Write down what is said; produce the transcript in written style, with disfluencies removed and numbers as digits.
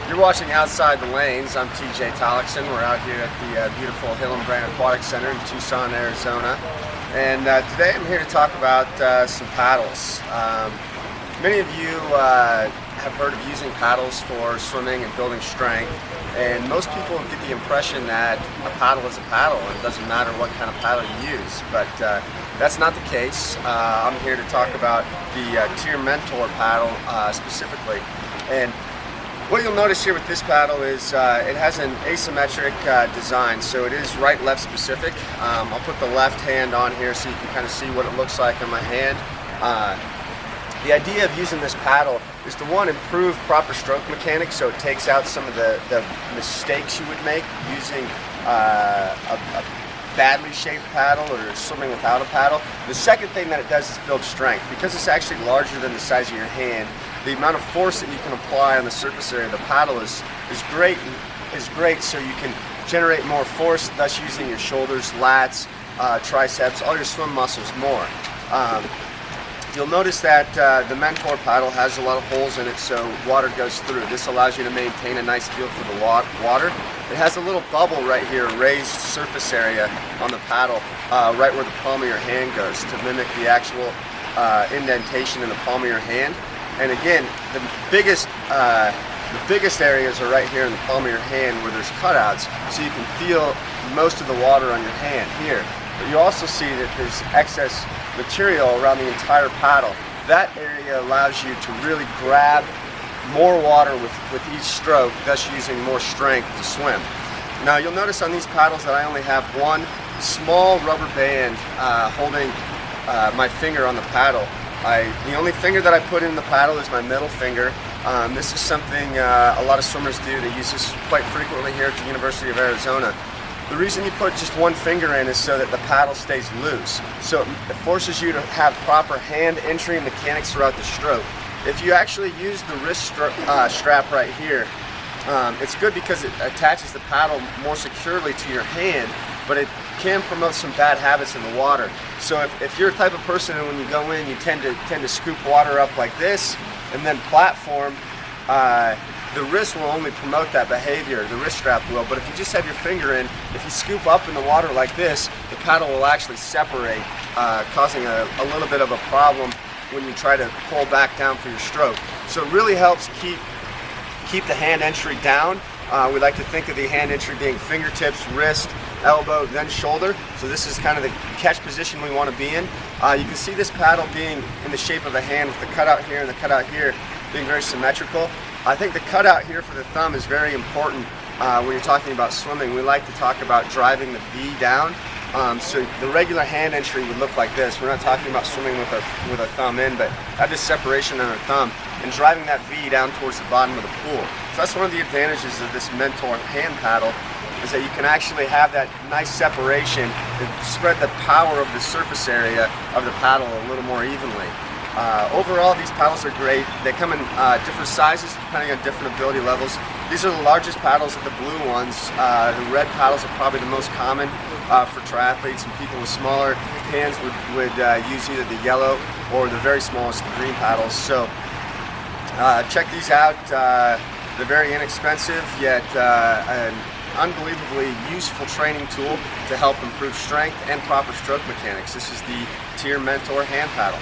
You're watching Outside the Lanes. I'm Tollakson. We're out here at the beautiful Hill and Brand Aquatic Center in Tucson, Arizona. And today I'm here to talk about some paddles. Many of you have heard of using paddles for swimming and building strength. And most people get the impression that a paddle is a paddle and it doesn't matter what kind of paddle you use. But that's not the case. I'm here to talk about the TYR Mentor paddle specifically. And what you'll notice here with this paddle is it has an asymmetric design, so it is right-left specific. I'll put the left hand on here so you can kind of see what it looks like in my hand. The idea of using this paddle is to, one, improve proper stroke mechanics, so it takes out some of the mistakes you would make using a badly shaped paddle or swimming without a paddle. The second thing that it does is build strength. Because it's actually larger than the size of your hand, the amount of force that you can apply on the surface area of the paddle is great, so you can generate more force, thus using your shoulders, lats, triceps, all your swim muscles more. You'll notice that the Mentor paddle has a lot of holes in it so water goes through. This allows you to maintain a nice feel for the water. It has a little bubble right here, raised surface area on the paddle, right where the palm of your hand goes to mimic the actual indentation in the palm of your hand. And again, the biggest areas are right here in the palm of your hand where there's cutouts, so you can feel most of the water on your hand here. But you also see that there's excess material around the entire paddle. That area allows you to really grab more water with each stroke, thus using more strength to swim. Now you'll notice on these paddles that I only have one small rubber band holding my finger on the paddle. The only finger that I put in the paddle is my middle finger. This is something a lot of swimmers do. They use this quite frequently here at the University of Arizona. The reason you put just one finger in is so that the paddle stays loose. So it forces you to have proper hand entry mechanics throughout the stroke. If you actually use the wrist strap right here, it's good because it attaches the paddle more securely to your hand, but it can promote some bad habits in the water. So if you're the type of person and when you go in you tend to scoop water up like this and then platform, the wrist will only promote that behavior, the wrist strap will, but if you just have your finger in, if you scoop up in the water like this, the paddle will actually separate, causing a little bit of a problem when you try to pull back down for your stroke. So it really helps keep the hand entry down. We like to think of the hand entry being fingertips, wrist, elbow, then shoulder. So this is kind of the catch position we want to be in. You can see this paddle being in the shape of a hand with the cutout here and the cutout here being very symmetrical. I think the cutout here for the thumb is very important when you're talking about swimming. We like to talk about driving the V down. So the regular hand entry would look like this. We're not talking about swimming with our thumb in, but have this separation on our thumb and driving that V down towards the bottom of the pool. So that's one of the advantages of this Mentor hand paddle, is that you can actually have that nice separation and spread the power of the surface area of the paddle a little more evenly. Overall, these paddles are great. They come in different sizes depending on different ability levels. These are the largest paddles of the blue ones. The red paddles are probably the most common for triathletes, and people with smaller hands would use either the yellow or the very smallest, the green paddles. So check these out. They're very inexpensive, yet an unbelievably useful training tool to help improve strength and proper stroke mechanics. This is the TYR Mentor hand paddle.